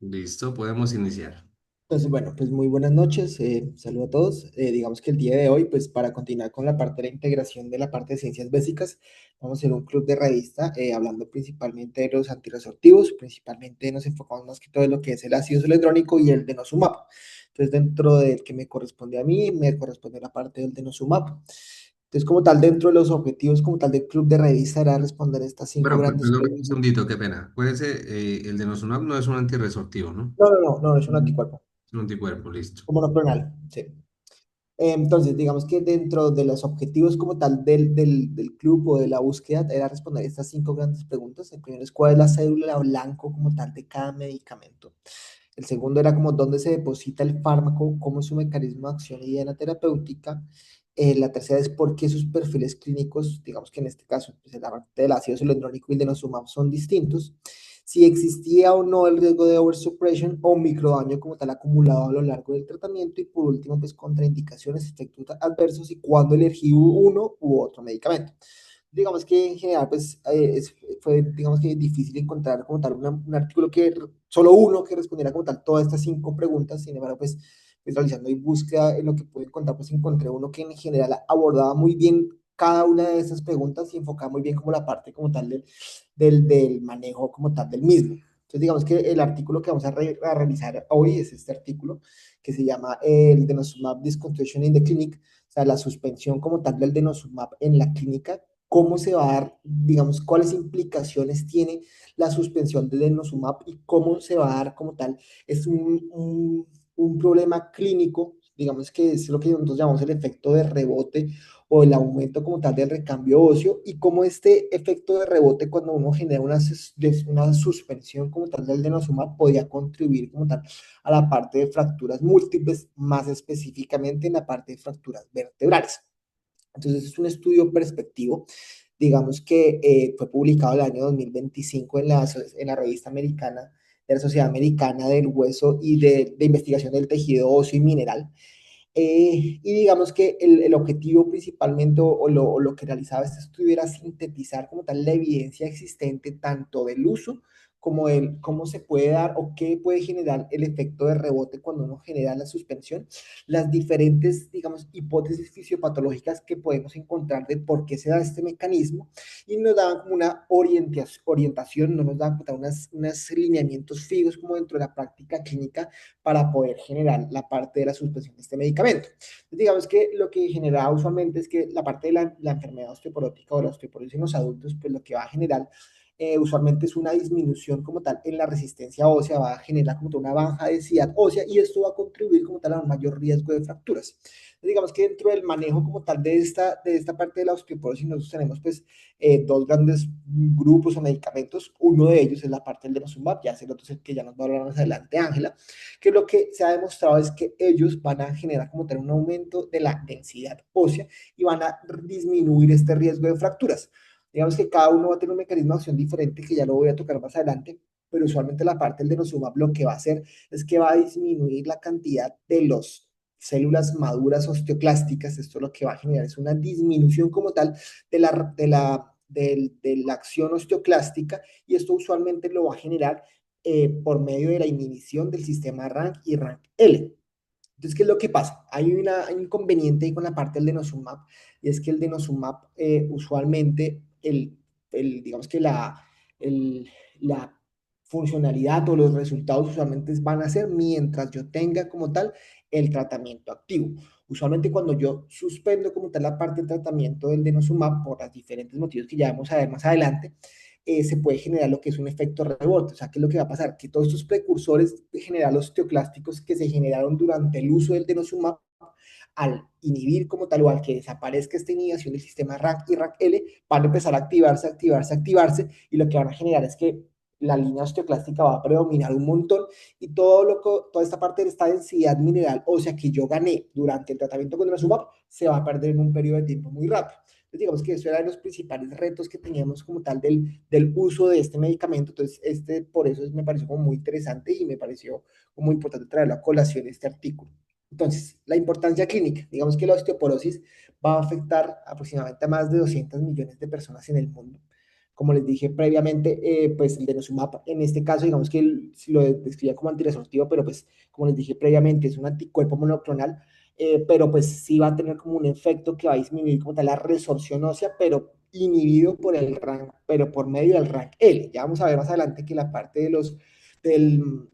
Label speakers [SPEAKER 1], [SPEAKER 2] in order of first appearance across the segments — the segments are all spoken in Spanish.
[SPEAKER 1] Listo, podemos iniciar.
[SPEAKER 2] Entonces, bueno, pues muy buenas noches, saludo a todos. Digamos que el día de hoy, pues para continuar con la parte de la integración de la parte de ciencias básicas, vamos a hacer un club de revista hablando principalmente de los antirresortivos, principalmente nos enfocamos más que todo en lo que es el ácido electrónico y el denosumab. Entonces, dentro del que me corresponde a mí, me corresponde la parte del denosumab. Entonces, como tal, dentro de los objetivos como tal del club de revista era responder estas cinco
[SPEAKER 1] Bueno,
[SPEAKER 2] grandes
[SPEAKER 1] perdón un
[SPEAKER 2] preguntas.
[SPEAKER 1] segundito, qué pena. Acuérdese, el denosumab no es un antirresortivo, ¿no?
[SPEAKER 2] No, es un
[SPEAKER 1] Mm.
[SPEAKER 2] anticuerpo,
[SPEAKER 1] Es un anticuerpo, listo.
[SPEAKER 2] como monoclonal, sí. Entonces, digamos que dentro de los objetivos como tal del club o de la búsqueda era responder estas cinco grandes preguntas. El primero es cuál es la cédula blanco como tal de cada medicamento. El segundo era como dónde se deposita el fármaco, cómo es su mecanismo de acción y diana terapéutica. La tercera es por qué sus perfiles clínicos, digamos que en este caso, pues, la parte del ácido hialurónico y el denosumab son distintos. Si existía o no el riesgo de oversuppression o microdaño como tal acumulado a lo largo del tratamiento. Y por último, pues contraindicaciones, efectos adversos y cuándo elegí uno u otro medicamento. Digamos que en general, pues fue, digamos que difícil encontrar como tal un artículo solo uno que respondiera como tal todas estas cinco preguntas. Sin embargo, pues realizando y búsqueda en lo que pude encontrar, pues encontré uno que en general abordaba muy bien cada una de esas preguntas y enfocaba muy bien como la parte como tal del manejo como tal del mismo. Entonces, digamos que el artículo que vamos a realizar hoy es este artículo que se llama el denosumab discontinuation in the clinic, o sea, la suspensión como tal del denosumab en la clínica. Cómo se va a dar, digamos, cuáles implicaciones tiene la suspensión del denosumab y cómo se va a dar como tal. Es un problema clínico, digamos que es lo que nosotros llamamos el efecto de rebote o el aumento como tal del recambio óseo, y cómo este efecto de rebote cuando uno genera una suspensión como tal del denosumab podía contribuir como tal a la parte de fracturas múltiples, más específicamente en la parte de fracturas vertebrales. Entonces es un estudio perspectivo, digamos que fue publicado el año 2025 en la revista americana de la Sociedad Americana del Hueso y de Investigación del Tejido Óseo y Mineral. Y digamos que el objetivo principalmente o lo que realizaba este estudio era sintetizar como tal la evidencia existente tanto del uso como el cómo se puede dar o qué puede generar el efecto de rebote cuando uno genera la suspensión, las diferentes, digamos, hipótesis fisiopatológicas que podemos encontrar de por qué se da este mecanismo, y nos daban como una orientación, no nos daban como unos lineamientos fijos como dentro de la práctica clínica para poder generar la parte de la suspensión de este medicamento. Entonces, digamos que lo que genera usualmente es que la parte de la enfermedad osteoporótica o la osteoporosis en los adultos, pues lo que va a generar usualmente es una disminución como tal en la resistencia ósea, va a generar como tal una baja densidad ósea, y esto va a contribuir como tal a un mayor riesgo de fracturas. Entonces, digamos que dentro del manejo como tal de esta parte de la osteoporosis nosotros tenemos pues dos grandes grupos o medicamentos. Uno de ellos es la parte del denosumab, ya es el otro es el que ya nos va a hablar más adelante Ángela, que lo que se ha demostrado es que ellos van a generar como tal un aumento de la densidad ósea y van a disminuir este riesgo de fracturas. Digamos que cada uno va a tener un mecanismo de acción diferente que ya lo voy a tocar más adelante, pero usualmente la parte del denosumab lo que va a hacer es que va a disminuir la cantidad de los células maduras osteoclásticas. Esto lo que va a generar es una disminución como tal de la acción osteoclástica, y esto usualmente lo va a generar por medio de la inhibición del sistema RANK y RANK-L. Entonces, ¿qué es lo que pasa? Hay un inconveniente ahí con la parte del denosumab, y es que el denosumab usualmente, digamos que el, la funcionalidad o los resultados usualmente van a ser mientras yo tenga como tal el tratamiento activo. Usualmente cuando yo suspendo como tal la parte del tratamiento del denosumab por los diferentes motivos que ya vamos a ver más adelante, se puede generar lo que es un efecto rebote. O sea, ¿qué es lo que va a pasar? Que todos estos precursores generales osteoclásticos que se generaron durante el uso del denosumab, al inhibir como tal o al que desaparezca esta inhibición del sistema RANK y RANK-L, van a empezar a activarse, y lo que van a generar es que la línea osteoclástica va a predominar un montón, y toda esta parte de esta densidad mineral ósea que yo gané durante el tratamiento con el denosumab se va a perder en un periodo de tiempo muy rápido. Entonces, digamos que eso era de los principales retos que teníamos como tal del uso de este medicamento. Entonces, por eso me pareció como muy interesante y me pareció como importante traerlo a colación este artículo. Entonces, la importancia clínica, digamos que la osteoporosis va a afectar aproximadamente a más de 200 millones de personas en el mundo. como les dije previamente, pues el denosumab, en este caso, digamos que lo describía como antirresortivo, pero pues, como les dije previamente, es un anticuerpo monoclonal, pero pues sí va a tener como un efecto que va a disminuir como tal la resorción ósea, pero inhibido por el rank, pero por medio del rank L. Ya vamos a ver más adelante que la parte del,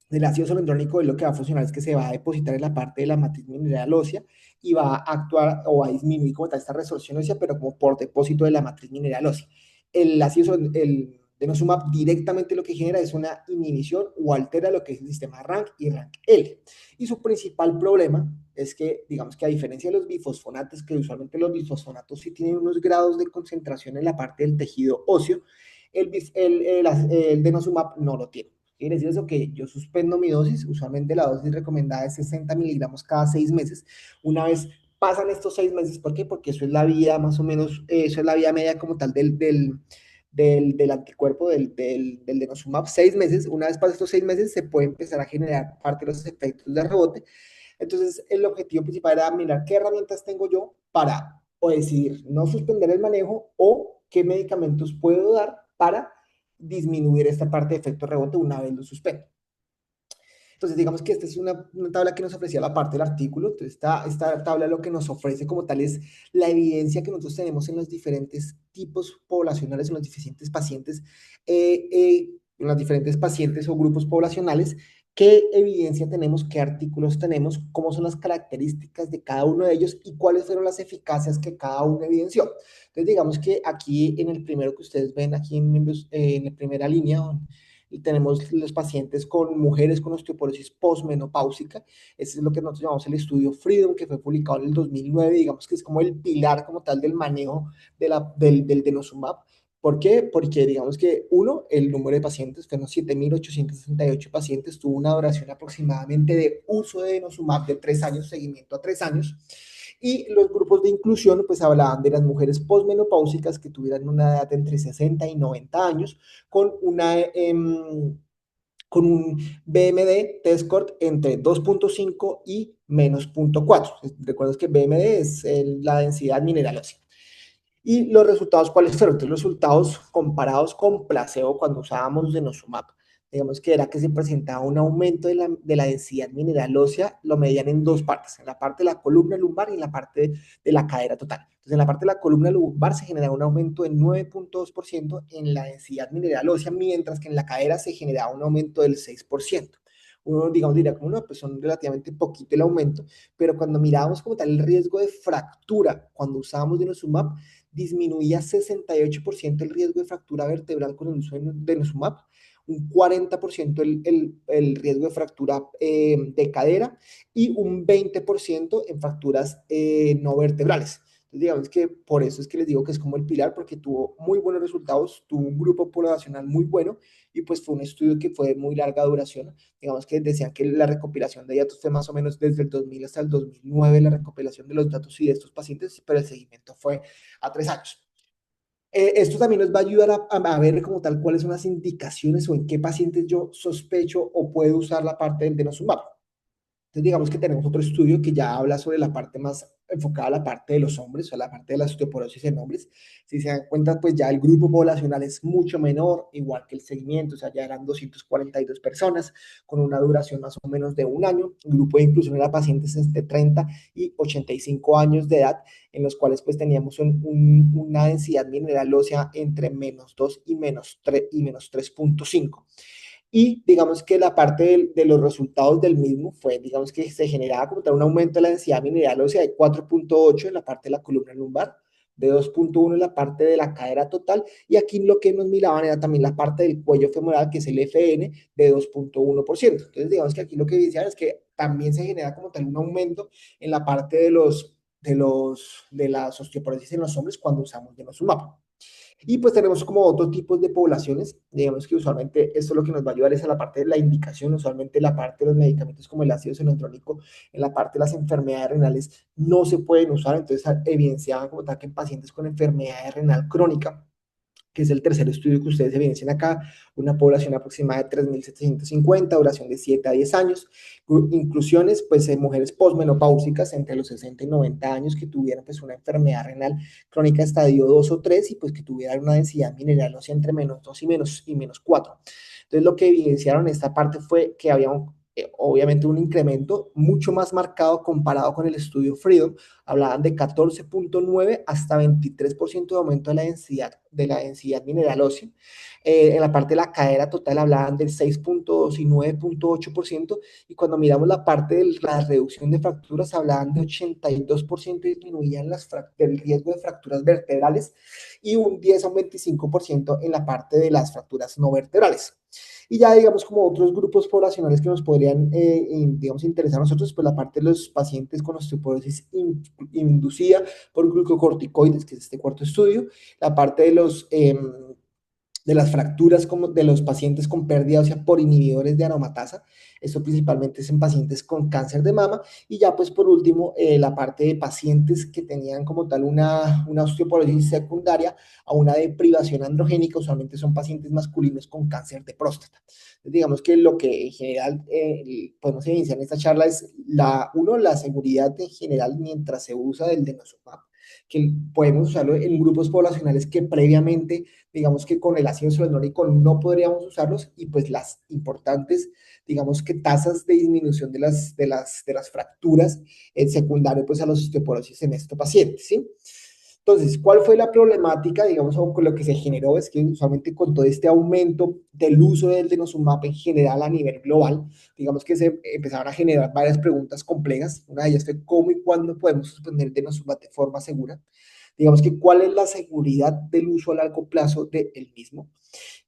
[SPEAKER 2] del ácido solendrónico es lo que va a funcionar es que se va a depositar en la parte de la matriz mineral ósea y va a actuar o va a disminuir como tal esta resorción ósea, pero como por depósito de la matriz mineral ósea. El denosumab directamente lo que genera es una inhibición o altera lo que es el sistema RANK y RANK L. Y su principal problema es que, digamos que a diferencia de los bifosfonatos, que usualmente los bifosfonatos sí tienen unos grados de concentración en la parte del tejido óseo, el denosumab no lo tiene. Quiere decir eso que yo suspendo mi dosis, usualmente la dosis recomendada es 60 miligramos cada 6 meses. Una vez pasan estos 6 meses, ¿por qué? Porque eso es la vida más o menos, eso es la vida media como tal del anticuerpo del denosumab, 6 meses. Una vez pasan estos 6 meses, se puede empezar a generar parte de los efectos de rebote. Entonces, el objetivo principal era mirar qué herramientas tengo yo para o decidir no suspender el manejo o qué medicamentos puedo dar para disminuir esta parte de efecto rebote una vez lo suspendo. Entonces, digamos que esta es una tabla que nos ofrecía la parte del artículo. Entonces, esta tabla lo que nos ofrece como tal es la evidencia que nosotros tenemos en los diferentes tipos poblacionales, en los diferentes pacientes o grupos poblacionales, qué evidencia tenemos, qué artículos tenemos, cómo son las características de cada uno de ellos y cuáles fueron las eficacias que cada uno evidenció. Entonces, digamos que aquí en el primero que ustedes ven, aquí en la primera línea, y tenemos los pacientes con mujeres con osteoporosis postmenopáusica. Ese es lo que nosotros llamamos el estudio Freedom, que fue publicado en el 2009, digamos que es como el pilar como tal del manejo del denosumab. ¿Por qué? Porque digamos que uno, el número de pacientes, fueron 7.868 pacientes, tuvo una duración aproximadamente de uso de denosumab de 3 años, seguimiento a 3 años, y los grupos de inclusión pues hablaban de las mujeres posmenopáusicas que tuvieran una edad entre 60 y 90 años, con con un BMD test score entre 2.5 y menos 0.4. Recuerdas que BMD es la densidad mineral ósea. ¿Y los resultados cuáles fueron? Entonces, los resultados comparados con placebo cuando usábamos denosumab, digamos que era que se presentaba un aumento de la densidad mineral ósea, lo medían en dos partes, en la parte de la columna lumbar y en la parte de la cadera total. Entonces, en la parte de la columna lumbar se generaba un aumento de 9.2% en la densidad mineral ósea, mientras que en la cadera se generaba un aumento del 6%. Uno, digamos, diría como no, pues son relativamente poquito el aumento, pero cuando mirábamos como tal el riesgo de fractura cuando usábamos denosumab, disminuía 68% el riesgo de fractura vertebral con el uso de denosumab, un 40% el riesgo de fractura de cadera y un 20% en fracturas no vertebrales. Entonces, digamos que por eso es que les digo que es como el pilar, porque tuvo muy buenos resultados, tuvo un grupo poblacional muy bueno y pues fue un estudio que fue de muy larga duración. Digamos que decían que la recopilación de datos fue más o menos desde el 2000 hasta el 2009, la recopilación de los datos y de estos pacientes, pero el seguimiento fue a 3 años. Esto también nos va a ayudar a ver como tal cuáles son las indicaciones o en qué pacientes yo sospecho o puedo usar la parte del denosumab. Entonces, digamos que tenemos otro estudio que ya habla sobre la parte más enfocada a la parte de los hombres, o sea, la parte de la osteoporosis en hombres. Si se dan cuenta, pues ya el grupo poblacional es mucho menor, igual que el seguimiento, o sea, ya eran 242 personas con una duración más o menos de un año. El grupo de inclusión era pacientes entre 30 y 85 años de edad, en los cuales pues teníamos una densidad mineral ósea entre -2 y -3 y -3.5. Y digamos que la parte de los resultados del mismo fue, digamos que se generaba como tal un aumento de la densidad mineral ósea de 4.8 en la parte de la columna lumbar, de 2.1 en la parte de la cadera total, y aquí lo que nos miraban era también la parte del cuello femoral, que es el FN, de 2.1%. Entonces, digamos que aquí lo que decían es que también se genera como tal un aumento en la parte de las osteoporosis en los hombres cuando usamos denosumab. Y pues tenemos como otros tipos de poblaciones, digamos que usualmente esto lo que nos va a ayudar es a la parte de la indicación, usualmente la parte de los medicamentos como el ácido cianotrónico, en la parte de las enfermedades renales no se pueden usar, entonces evidenciaban como tal que en pacientes con enfermedad renal crónica que es el tercer estudio que ustedes evidencian acá, una población aproximada de 3.750, duración de 7 a 10 años, inclusiones, pues, en mujeres posmenopáusicas entre los 60 y 90 años que tuvieran, pues, una enfermedad renal crónica estadio 2 o 3 y, pues, que tuvieran una densidad mineral, o sea, entre -2 y -4. Entonces, lo que evidenciaron en esta parte fue que había obviamente un incremento mucho más marcado comparado con el estudio Freedom. Hablaban de 14.9 hasta 23% de aumento de la densidad mineral ósea. En la parte de la cadera total hablaban del 6.2 y 9.8%, y cuando miramos la parte de la reducción de fracturas hablaban de 82% disminuían el riesgo de fracturas vertebrales y un 10 a un 25% en la parte de las fracturas no vertebrales. Y ya, digamos, como otros grupos poblacionales que nos podrían, digamos, interesar a nosotros, pues la parte de los pacientes con osteoporosis inducida por glucocorticoides, que es este cuarto estudio, la parte de las fracturas como de los pacientes con pérdida ósea por inhibidores de aromatasa, esto principalmente es en pacientes con cáncer de mama, y ya pues por último la parte de pacientes que tenían como tal una osteoporosis secundaria a una deprivación androgénica, usualmente son pacientes masculinos con cáncer de próstata. Entonces, digamos que lo que en general podemos evidenciar en esta charla es la seguridad en general mientras se usa del denosumab, que podemos usarlo en grupos poblacionales que previamente, digamos que con el ácido hialurónico no podríamos usarlos, y pues las importantes, digamos que tasas de disminución de las fracturas en secundario pues a los osteoporosis en estos pacientes, ¿sí? Entonces, ¿cuál fue la problemática, digamos, o con lo que se generó? Es que usualmente con todo este aumento del uso del denosumab en general a nivel global, digamos que se empezaron a generar varias preguntas complejas. Una de ellas fue cómo y cuándo podemos suspender el denosumab de forma segura. Digamos que cuál es la seguridad del uso a largo plazo del mismo.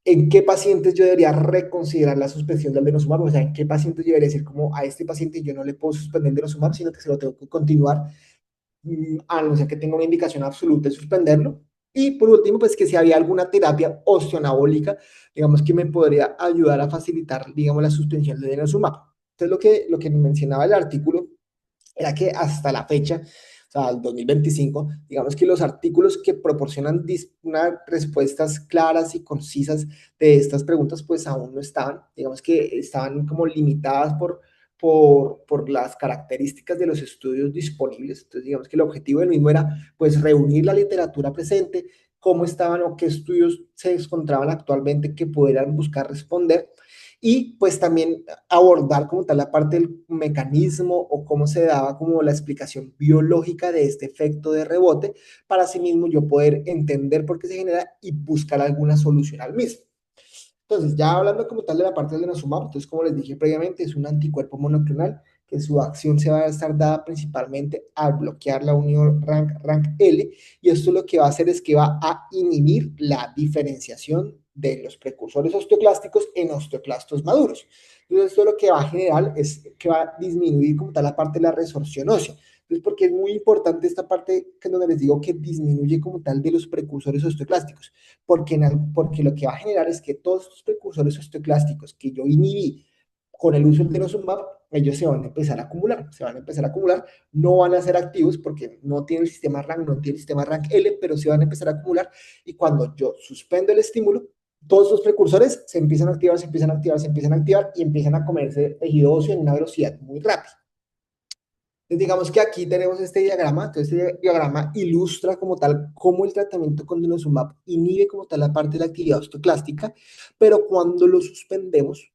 [SPEAKER 2] ¿En qué pacientes yo debería reconsiderar la suspensión del denosumab? O sea, ¿en qué pacientes yo debería decir como a este paciente yo no le puedo suspender el denosumab, sino que se lo tengo que continuar, a no ser que tenga una indicación absoluta de suspenderlo? Y por último, pues que si había alguna terapia osteoanabólica, digamos, que me podría ayudar a facilitar, digamos, la suspensión del denosumab. Entonces, lo que mencionaba el artículo era que hasta la fecha, o sea, el 2025, digamos que los artículos que proporcionan unas respuestas claras y concisas de estas preguntas, pues aún no estaban, digamos que estaban como limitadas por las características de los estudios disponibles. Entonces, digamos que el objetivo del mismo era, pues, reunir la literatura presente, cómo estaban o qué estudios se encontraban actualmente que pudieran buscar responder, y pues también abordar como tal la parte del mecanismo o cómo se daba como la explicación biológica de este efecto de rebote, para así mismo yo poder entender por qué se genera y buscar alguna solución al mismo. Entonces, ya hablando como tal de la parte del denosumab, entonces como les dije previamente, es un anticuerpo monoclonal que su acción se va a estar dada principalmente al bloquear la unión RANK-L, y esto lo que va a hacer es que va a inhibir la diferenciación de los precursores osteoclásticos en osteoclastos maduros. Entonces, esto lo que va a generar es que va a disminuir como tal la parte de la resorción ósea. Entonces, porque es muy importante esta parte que donde les digo que disminuye como tal de los precursores osteoclásticos, porque lo que va a generar es que todos estos precursores osteoclásticos que yo inhibí con el uso del denosumab, ellos se van a empezar a acumular, no van a ser activos porque no tienen el sistema RANK, no tienen el sistema RANK-L, pero se van a empezar a acumular, y cuando yo suspendo el estímulo, todos los precursores se empiezan a activar, se empiezan a activar, se empiezan a activar, y empiezan a comerse tejido óseo en una velocidad muy rápida. Entonces, digamos que aquí tenemos este diagrama. Entonces, este diagrama ilustra como tal cómo el tratamiento con denosumab inhibe como tal la parte de la actividad osteoclástica, pero cuando lo suspendemos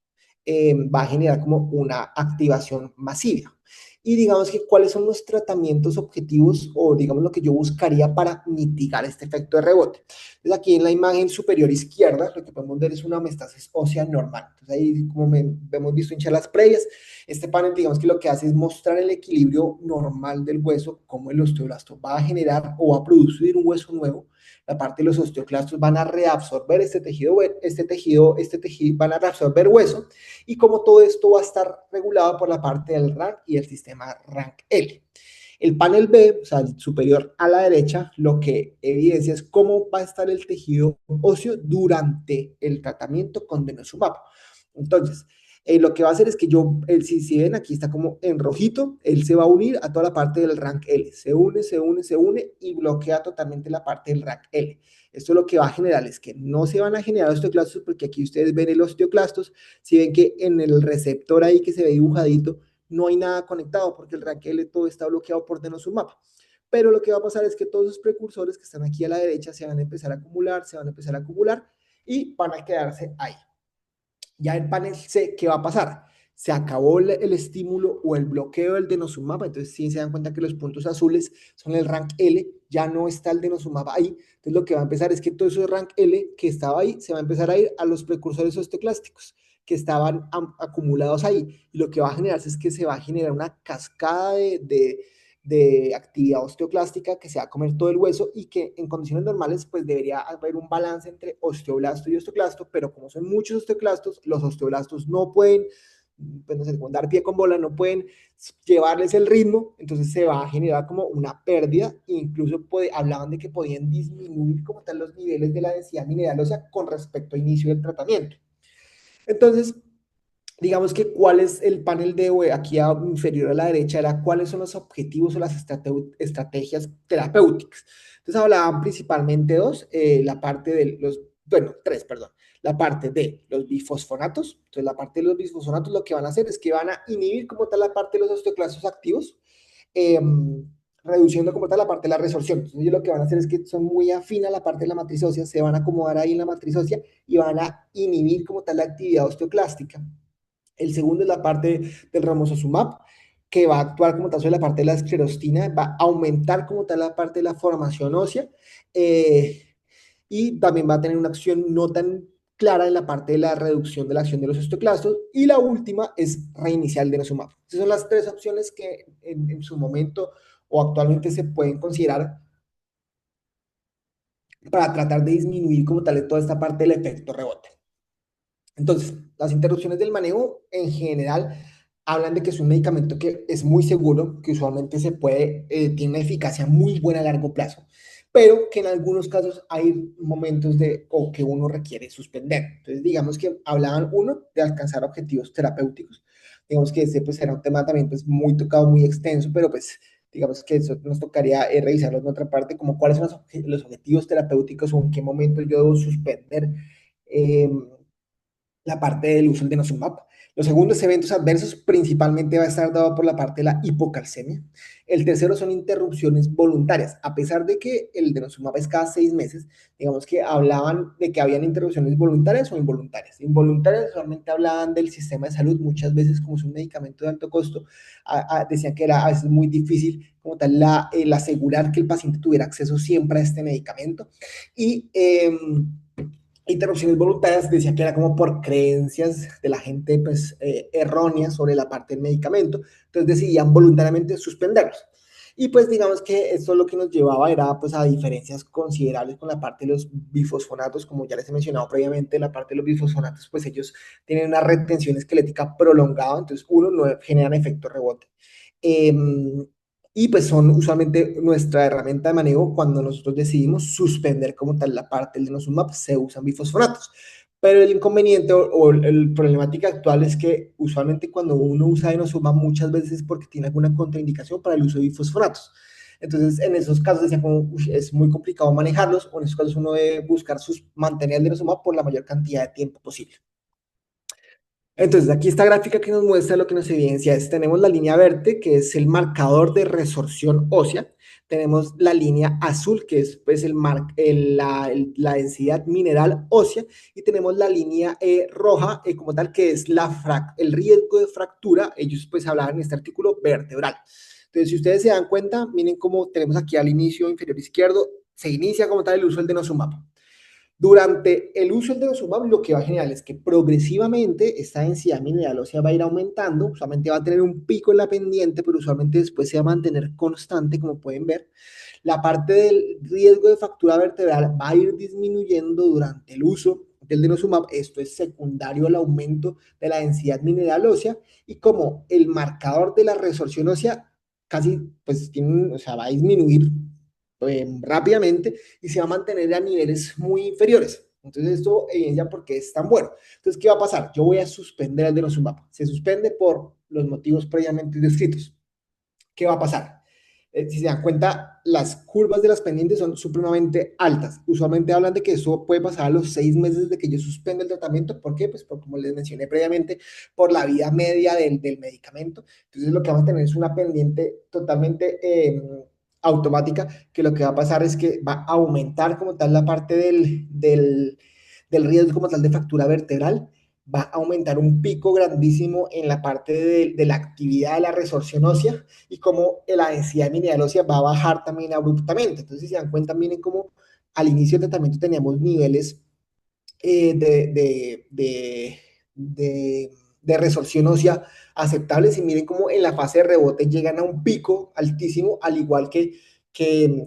[SPEAKER 2] va a generar como una activación masiva. Y digamos que cuáles son los tratamientos objetivos, o digamos lo que yo buscaría para mitigar este efecto de rebote. Entonces, aquí en la imagen superior izquierda lo que podemos ver es una homeostasis ósea normal. Entonces, ahí, como hemos visto en charlas previas, este panel, digamos que lo que hace es mostrar el equilibrio normal del hueso, cómo el osteoblasto va a generar o va a producir un hueso nuevo. La parte de los osteoclastos van a reabsorber van a reabsorber hueso, y como todo esto va a estar regulado por la parte del RANK y el sistema RANK-L. El panel B, o sea, el superior a la derecha, lo que evidencia es cómo va a estar el tejido óseo durante el tratamiento con denosumab. Entonces, lo que va a hacer es que si ven aquí está como en rojito, él se va a unir a toda la parte del rank L. Se une y bloquea totalmente la parte del rank L. Esto lo que va a generar es que no se van a generar osteoclastos, porque aquí ustedes ven el osteoclastos, si ven que en el receptor ahí que se ve dibujadito, no hay nada conectado, porque el RANKL todo está bloqueado por denosumab. Pero lo que va a pasar es que todos los precursores que están aquí a la derecha se van a empezar a acumular, se van a empezar a acumular y van a quedarse ahí. Ya el panel C, ¿qué va a pasar? Se acabó el estímulo o el bloqueo del denosumab, entonces sí se dan cuenta que los puntos azules son el rank L, ya no está el denosumab ahí, entonces lo que va a empezar es que todo eso de rank L que estaba ahí se va a empezar a ir a los precursores osteoclásticos que estaban acumulados ahí, y lo que va a generarse es que se va a generar una cascada de actividad osteoclástica que se va a comer todo el hueso y que en condiciones normales pues debería haber un balance entre osteoblasto y osteoclasto, pero como son muchos osteoclastos, los osteoblastos no pueden, pues no sé, dar pie con bola, no pueden llevarles el ritmo, entonces se va a generar como una pérdida, incluso hablaban de que podían disminuir como tal los niveles de la densidad mineral ósea con respecto al inicio del tratamiento. Entonces, digamos que cuál es el panel de aquí inferior a la derecha, era cuáles son los objetivos o las estrategias terapéuticas. Entonces hablaban principalmente dos, la parte de los, bueno, tres, perdón, la parte de los bifosfonatos. Entonces la parte de los bifosfonatos lo que van a hacer es que van a inhibir como tal la parte de los osteoclastos activos, eh, reduciendo como tal la parte de la resorción. Entonces ellos lo que van a hacer es que son muy afín a la parte de la matriz ósea, se van a acomodar ahí en la matriz ósea y van a inhibir como tal la actividad osteoclástica. El segundo es la parte del romosozumab, que va a actuar como tal sobre la parte de la esclerostina, va a aumentar como tal la parte de la formación ósea, eh, y también va a tener una acción no tan clara en la parte de la reducción de la acción de los osteoclastos. Y la última es reiniciar el denosumab. Esas son las tres opciones que en su momento o actualmente se pueden considerar para tratar de disminuir como tal toda esta parte del efecto rebote. Entonces, las interrupciones del manejo en general hablan de que es un medicamento que es muy seguro, que usualmente tiene una eficacia muy buena a largo plazo, pero que en algunos casos hay momentos o que uno requiere suspender. Entonces, digamos que hablaban uno de alcanzar objetivos terapéuticos. Digamos que ese pues era un tema también pues muy tocado, muy extenso, pero pues digamos que eso nos tocaría revisarlo en otra parte, como cuáles son los objetivos terapéuticos o en qué momento yo debo suspender eh, la parte del uso del denosumab. Los segundos eventos adversos principalmente va a estar dado por la parte de la hipocalcemia. El tercero son interrupciones voluntarias. A pesar de que el denosumab es cada 6 meses, digamos que hablaban de que habían interrupciones voluntarias o involuntarias. Involuntarias solamente hablaban del sistema de salud, muchas veces como es un medicamento de alto costo, decían que era a veces muy difícil como tal el asegurar que el paciente tuviera acceso siempre a este medicamento. Y interrupciones voluntarias decía que era como por creencias de la gente pues erróneas sobre la parte del medicamento, entonces decidían voluntariamente suspenderlos. Y pues digamos que esto lo que nos llevaba era pues a diferencias considerables con la parte de los bifosfonatos, como ya les he mencionado previamente, la parte de los bifosfonatos pues ellos tienen una retención esquelética prolongada, entonces uno no generan efecto rebote. Eh, y pues son usualmente nuestra herramienta de manejo cuando nosotros decidimos suspender como tal la parte del denosumab, se usan bifosfonatos. Pero el inconveniente o el problemática actual es que usualmente cuando uno usa denosumab muchas veces es porque tiene alguna contraindicación para el uso de bifosfonatos. Entonces, en esos casos decía como es muy complicado manejarlos, o en esos casos uno debe buscar mantener el denosumab por la mayor cantidad de tiempo posible. Entonces, aquí esta gráfica que nos muestra lo que nos evidencia es, tenemos la línea verde, que es el marcador de resorción ósea, tenemos la línea azul, que es pues la densidad mineral ósea, y tenemos la línea roja, como tal, que es el riesgo de fractura, ellos pues hablaban en este artículo vertebral. Entonces, si ustedes se dan cuenta, miren cómo tenemos aquí al inicio inferior izquierdo, se inicia como tal el uso del denosumab. Durante el uso del denosumab, lo que va a generar es que progresivamente esta densidad mineral ósea va a ir aumentando, usualmente va a tener un pico en la pendiente, pero usualmente después se va a mantener constante, como pueden ver. La parte del riesgo de fractura vertebral va a ir disminuyendo durante el uso del denosumab. Esto es secundario al aumento de la densidad mineral ósea, y como el marcador de la resorción ósea casi, pues, o sea, va a disminuir rápidamente y se va a mantener a niveles muy inferiores. Entonces esto evidencia por qué es tan bueno. Entonces, ¿qué va a pasar? Yo voy a suspender el denosumab. Se suspende por los motivos previamente descritos. ¿Qué va a pasar? Si se dan cuenta, las curvas de las pendientes son supremamente altas. Usualmente hablan de que eso puede pasar a los 6 meses de que yo suspendo el tratamiento. ¿Por qué? Pues por, como les mencioné previamente, por la vida media del medicamento. Entonces lo que vamos a tener es una pendiente totalmente automática, que lo que va a pasar es que va a aumentar como tal la parte del riesgo como tal de fractura vertebral, va a aumentar un pico grandísimo en la parte de la actividad de la resorción ósea y como la densidad mineral ósea va a bajar también abruptamente. Entonces, si se dan cuenta, miren cómo al inicio del tratamiento teníamos niveles eh, de, de, de, de, de resorción ósea aceptables y miren cómo en la fase de rebote llegan a un pico altísimo, al igual que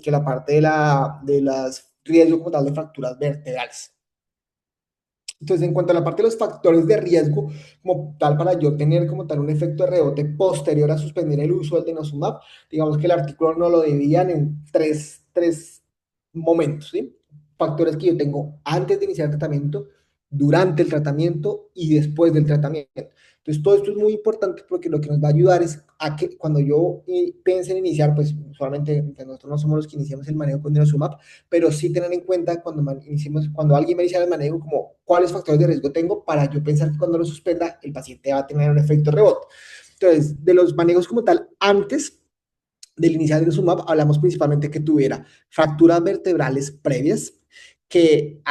[SPEAKER 2] la parte de las riesgos como tal de fracturas vertebrales. Entonces, en cuanto a la parte de los factores de riesgo, como tal, para yo tener como tal un efecto de rebote posterior a suspender el uso del denosumab, digamos que el artículo no lo dividían en tres momentos, ¿sí? Factores que yo tengo antes de iniciar el tratamiento, durante el tratamiento y después del tratamiento. Entonces, todo esto es muy importante porque lo que nos va a ayudar es a que cuando yo piense en iniciar, pues solamente nosotros no somos los que iniciamos el manejo con denosumab, pero sí tener en cuenta cuando alguien me inicia el manejo, como cuáles factores de riesgo tengo para yo pensar que cuando lo suspenda, el paciente va a tener un efecto rebote. Entonces, de los manejos como tal, antes del inicial de Sumap, hablamos principalmente que tuviera fracturas vertebrales previas, que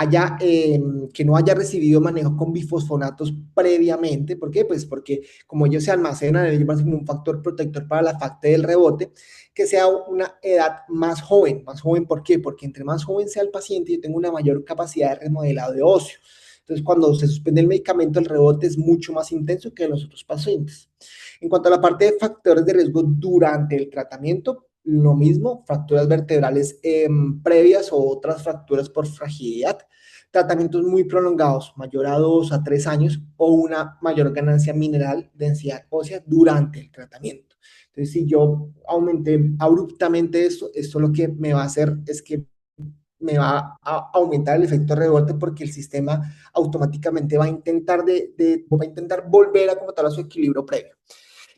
[SPEAKER 2] no haya recibido manejo con bifosfonatos previamente. ¿Por qué? Pues porque como ellos se almacenan, ellos van a ser como un factor protector para la fase del rebote, que sea una edad más joven. Más joven, ¿por qué? Porque entre más joven sea el paciente, yo tengo una mayor capacidad de remodelado de óseo. Entonces, cuando se suspende el medicamento, el rebote es mucho más intenso que en los otros pacientes. En cuanto a la parte de factores de riesgo durante el tratamiento, lo mismo, fracturas vertebrales previas o otras fracturas por fragilidad, tratamientos muy prolongados, mayor a 2 a 3 años, o una mayor ganancia mineral, densidad ósea durante el tratamiento. Entonces, si yo aumenté abruptamente esto lo que me va a hacer es que me va a aumentar el efecto rebote porque el sistema automáticamente va a intentar, va a intentar volver a como tal a su equilibrio previo.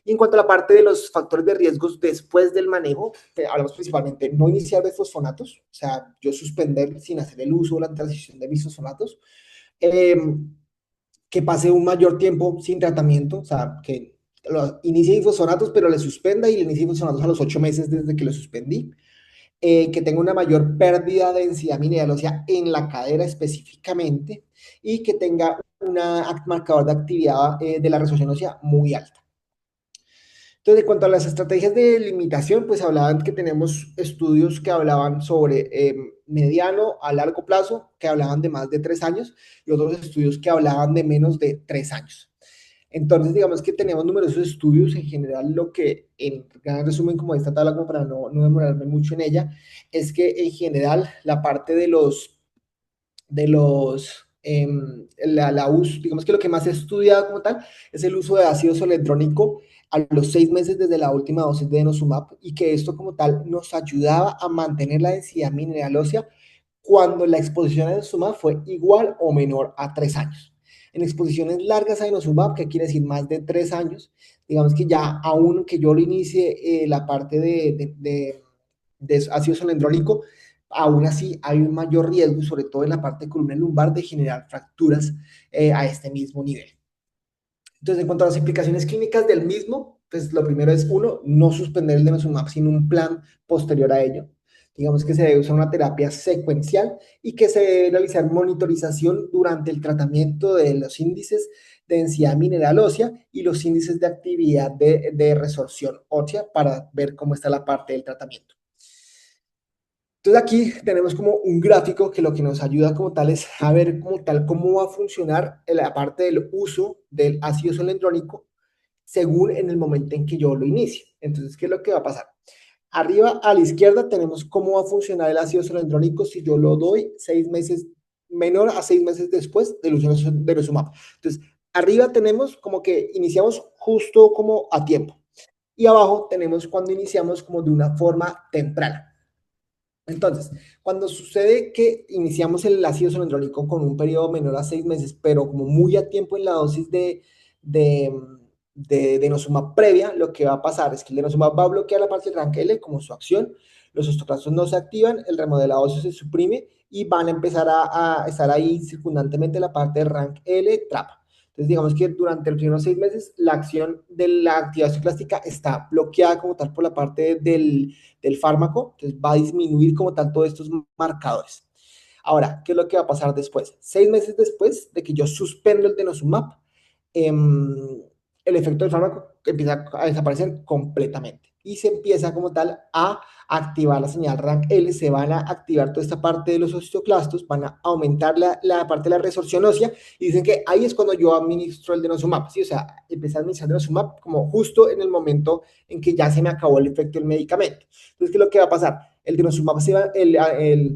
[SPEAKER 2] Y en cuanto a la parte de los factores de riesgos después del manejo, hablamos principalmente no iniciar bisfosfonatos, o sea, yo suspender sin hacer el uso o la transición de bisfosfonatos, eh, que pase un mayor tiempo sin tratamiento, o sea, que inicie bisfosfonatos, pero le suspenda y le inicie bisfosfonatos a los 8 meses desde que lo suspendí, que tenga una mayor pérdida de densidad mineral ósea en la cadera específicamente y que tenga un marcador de actividad de la resolución ósea muy alta. Entonces, en cuanto a las estrategias de limitación, pues hablaban que tenemos estudios que hablaban sobre mediano a largo plazo, que hablaban de más de 3 años, y otros estudios que hablaban de menos de 3 años. Entonces, digamos que tenemos numerosos estudios. En general, lo que, en gran resumen, como esta tabla, como para no demorarme mucho en ella, es que en general la parte la uso, digamos que lo que más se ha estudiado como tal es el uso de ácido soledrónico a los 6 meses desde la última dosis de denosumab, y que esto como tal nos ayudaba a mantener la densidad mineral ósea cuando la exposición a denosumab fue igual o menor a 3 años. En exposiciones largas a denosumab, que quiere decir más de 3 años, digamos que ya aún que yo lo inicie la parte de ácido solendrólico, aún así hay un mayor riesgo, sobre todo en la parte de columna lumbar, de generar fracturas a este mismo nivel. Entonces, en cuanto a las implicaciones clínicas del mismo, pues lo primero es, uno, no suspender el denosumab sin un plan posterior a ello. Digamos que se debe usar una terapia secuencial y que se debe realizar monitorización durante el tratamiento de los índices de densidad mineral ósea y los índices de actividad de resorción ósea para ver cómo está la parte del tratamiento. Entonces aquí tenemos como un gráfico que lo que nos ayuda como tal es a ver como tal cómo va a funcionar la parte del uso del ácido solendrónico según en el momento en que yo lo inicie. Entonces, ¿qué es lo que va a pasar? Arriba a la izquierda tenemos cómo va a funcionar el ácido solendrónico si yo lo doy 6 meses, menor a 6 meses después del uso de Resumab. Entonces, arriba tenemos como que iniciamos justo como a tiempo. Y abajo tenemos cuando iniciamos como de una forma temprana. Entonces, cuando sucede que iniciamos el ácido solendrónico con un periodo menor a 6 meses, pero como muy a tiempo en la dosis de de denosumab previa, lo que va a pasar es que el denosumab va a bloquear la parte del rank L como su acción, los osteoclastos no se activan, el remodelado óseo se suprime y van a empezar a estar ahí circundantemente la parte del rank L trap. Entonces, digamos que durante los primeros 6 meses, la acción de la actividad osteoclástica está bloqueada como tal por la parte del fármaco, entonces va a disminuir como tal todos estos marcadores. Ahora, ¿qué es lo que va a pasar después? 6 meses después de que yo suspendo el denosumab, el efecto del fármaco empieza a desaparecer completamente y se empieza como tal a activar la señal RANKL, se van a activar toda esta parte de los osteoclastos, van a aumentar la parte de la resorción ósea y dicen que ahí es cuando yo administro el denosumab, ¿sí? O sea, empecé a administrar el denosumab como justo en el momento en que ya se me acabó el efecto del medicamento. Entonces, ¿qué es lo que va a pasar? El denosumab, ácido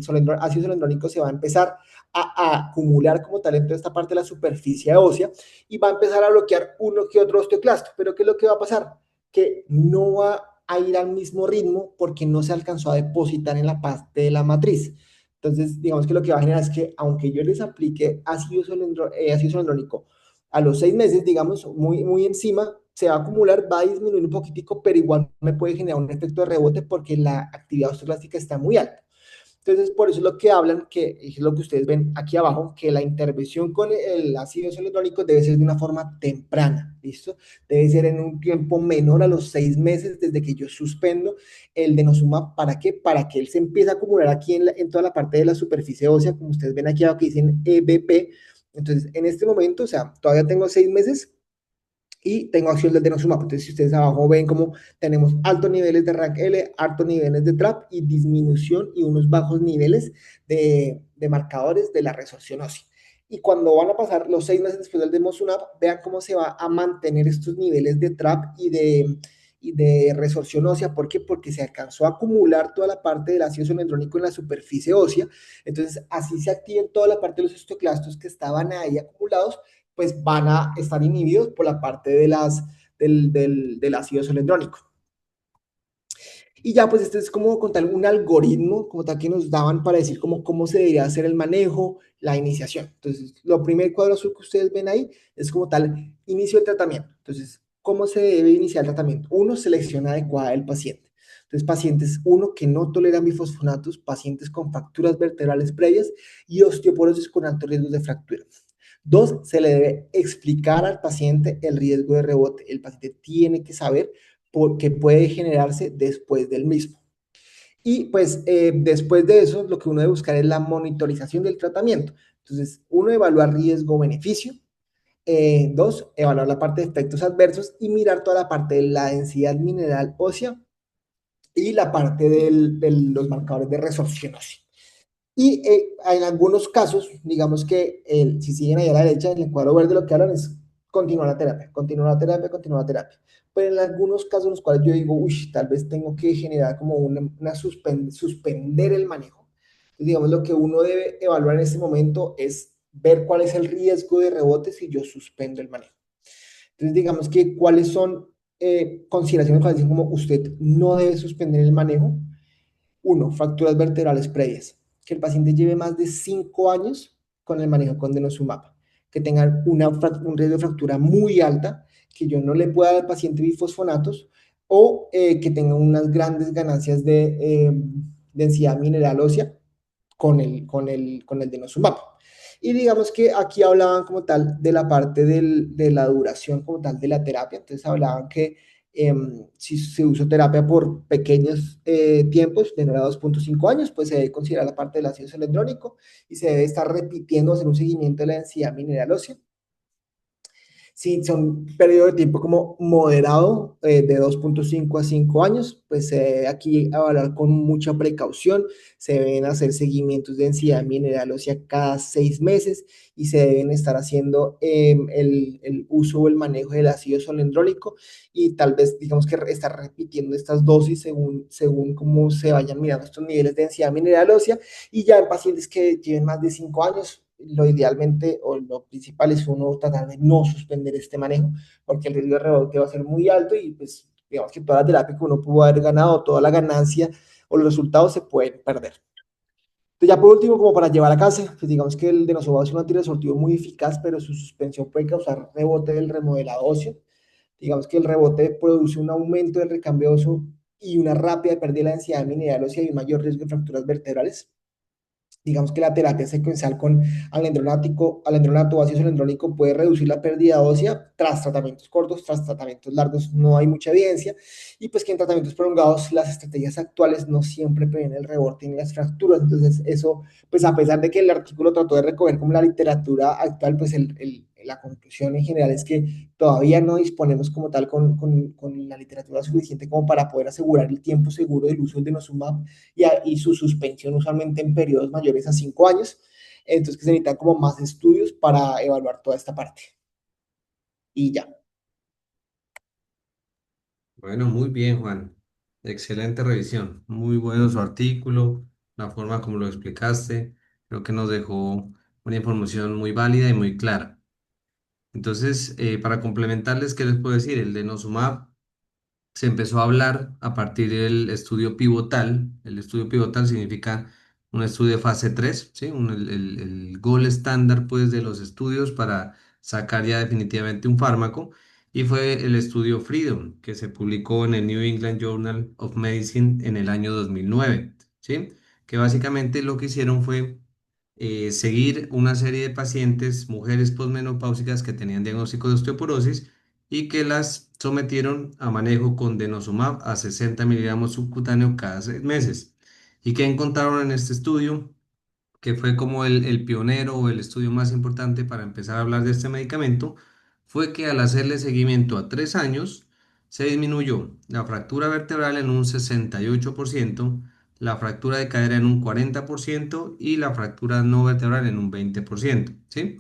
[SPEAKER 2] solendrónico se va a empezar a acumular como tal en toda esta parte de la superficie ósea y va a empezar a bloquear uno que otro osteoclasto. Pero ¿qué es lo que va a pasar? Que no va a ir al mismo ritmo porque no se alcanzó a depositar en la parte de la matriz. Entonces, digamos que lo que va a generar es que, aunque yo les aplique ácido solendrónico a los 6 meses, digamos, muy encima, se va a acumular, va a disminuir un poquitico, pero igual me puede generar un efecto de rebote porque la actividad osteoclástica está muy alta. Entonces, por eso es lo que hablan, que es lo que ustedes ven aquí abajo, que la intervención con el ácido hialurónico debe ser de una forma temprana, ¿listo? Debe ser en un tiempo menor a los 6 meses desde que yo suspendo el denosumab. ¿Para qué? Para que él se empiece a acumular aquí en toda la parte de la superficie ósea, como ustedes ven aquí abajo que dicen EBP. Entonces, en este momento, o sea, todavía tengo 6 meses y tengo acción del denosumab. Entonces, si ustedes abajo ven como tenemos altos niveles de rank L, altos niveles de TRAP y disminución y unos bajos niveles de marcadores de la resorción ósea. Y cuando van a pasar los 6 meses después del denosumab, vean cómo se va a mantener estos niveles de TRAP y de resorción ósea. ¿Por qué? Porque se alcanzó a acumular toda la parte del ácido solendrónico en la superficie ósea. Entonces, así se activen toda la parte de los osteoclastos que estaban ahí acumulados, pues van a estar inhibidos por la parte del ácido solendrónico. Y ya, pues este es como contar un algoritmo, como tal, que nos daban para decir cómo se debería hacer el manejo, la iniciación. Entonces, lo primer cuadro azul que ustedes ven ahí es como tal, inicio del tratamiento. Entonces, ¿cómo se debe iniciar el tratamiento? Uno, selección adecuada del paciente. Entonces, pacientes, uno, que no toleran bifosfonatos, pacientes con fracturas vertebrales previas y osteoporosis con altos riesgos de fractura. Dos, se le debe explicar al paciente el riesgo de rebote. El paciente tiene que saber por qué puede generarse después del mismo. Y pues después de eso, lo que uno debe buscar es la monitorización del tratamiento. Entonces, uno, evaluar riesgo-beneficio. Dos, evaluar la parte de efectos adversos y mirar toda la parte de la densidad mineral ósea y la parte de los marcadores de resorción ósea. Y en algunos casos, digamos que si siguen ahí a la derecha, en el cuadro verde lo que hablan es continuar la terapia, continuar la terapia, continuar la terapia. Pero en algunos casos en los cuales yo digo, uy, tal vez tengo que generar como suspender el manejo. Entonces, digamos, lo que uno debe evaluar en este momento es ver cuál es el riesgo de rebote si yo suspendo el manejo. Entonces, digamos que cuáles son consideraciones cuando dicen como usted no debe suspender el manejo. Uno, fracturas vertebrales previas. Que el paciente lleve más de 5 años con el manejo con denosumab. Que tenga un riesgo de fractura muy alta, que yo no le pueda dar al paciente bifosfonatos o que tenga unas grandes ganancias de densidad mineral ósea con el denosumab. Y digamos que aquí hablaban como tal de la parte de la duración como tal de la terapia. Entonces hablaban que si se usa terapia por pequeños tiempos, de 9 a 2.5 años, pues se debe considerar la parte del ácido solendrónico y se debe estar repitiendo, hacer un seguimiento de la densidad mineral ósea. Si son un periodo de tiempo como moderado, de 2.5 a 5 años, pues se debe aquí evaluar con mucha precaución, se deben hacer seguimientos de densidad mineral ósea cada 6 meses y se deben estar haciendo el uso o el manejo del ácido solendrólico y tal vez digamos que estar repitiendo estas dosis según cómo se vayan mirando estos niveles de densidad mineral ósea. Y ya en pacientes que lleven más de 5 años, lo idealmente o lo principal es uno tratar de no suspender este manejo, porque el riesgo de rebote va a ser muy alto y pues digamos que toda la terapia que uno pudo haber ganado, toda la ganancia o los resultados se pueden perder. Entonces, ya por último, como para llevar a casa, pues digamos que el denosumab es un antirresortivo muy eficaz, pero su suspensión puede causar rebote del remodelado óseo. Digamos que el rebote produce un aumento del recambio óseo y una rápida pérdida de la densidad mineral ósea y un mayor riesgo de fracturas vertebrales. Digamos que la terapia secuencial con alendronato o ácido alendrónico puede reducir la pérdida ósea tras tratamientos cortos, tras tratamientos largos no hay mucha evidencia, y pues que en tratamientos prolongados las estrategias actuales no siempre previenen el rebote ni las fracturas. Entonces eso, pues a pesar de que el artículo trató de recoger como la literatura actual, pues la conclusión en general es que todavía no disponemos como tal con la literatura suficiente como para poder asegurar el tiempo seguro del uso del denosumab y su suspensión usualmente en periodos mayores a 5 años. Entonces, que se necesitan como más estudios para evaluar toda esta parte. Y ya.
[SPEAKER 1] Bueno, muy bien, Juan. Excelente revisión. Muy bueno su artículo, la forma como lo explicaste. Creo que nos dejó una información muy válida y muy clara. Entonces, para complementarles, ¿qué les puedo decir? El denosumab se empezó a hablar a partir del estudio pivotal. El estudio pivotal significa un estudio de fase 3, ¿sí? El gold estándar pues, de los estudios para sacar ya definitivamente un fármaco. Y fue el estudio Freedom, que se publicó en el New England Journal of Medicine en el año 2009, ¿sí? Que básicamente lo que hicieron fue seguir una serie de pacientes, mujeres posmenopáusicas que tenían diagnóstico de osteoporosis y que las sometieron a manejo con denosumab a 60 miligramos subcutáneo cada 6 meses. ¿Y que encontraron en este estudio? Que fue como el pionero o el estudio más importante para empezar a hablar de este medicamento, fue que al hacerle seguimiento a 3 años, se disminuyó la fractura vertebral en un 68%, la fractura de cadera en un 40% y la fractura no vertebral en un 20%, ¿sí?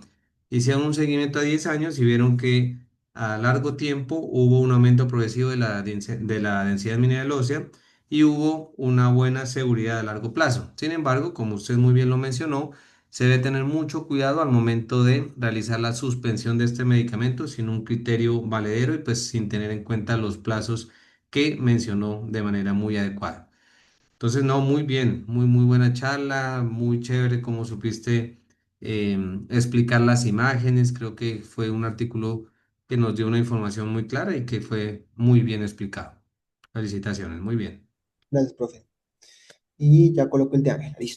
[SPEAKER 1] Hicieron un seguimiento a 10 años y vieron que a largo tiempo hubo un aumento progresivo de la densidad mineral ósea y hubo una buena seguridad a largo plazo. Sin embargo, como usted muy bien lo mencionó, se debe tener mucho cuidado al momento de realizar la suspensión de este medicamento sin un criterio valedero y pues sin tener en cuenta los plazos que mencionó de manera muy adecuada. Entonces, no, muy bien, muy buena charla, muy chévere como supiste explicar las imágenes. Creo que fue un artículo que nos dio una información muy clara y que fue muy bien explicado. Felicitaciones, muy bien.
[SPEAKER 2] Gracias, profe. Y ya coloco el de Ángel. Listo.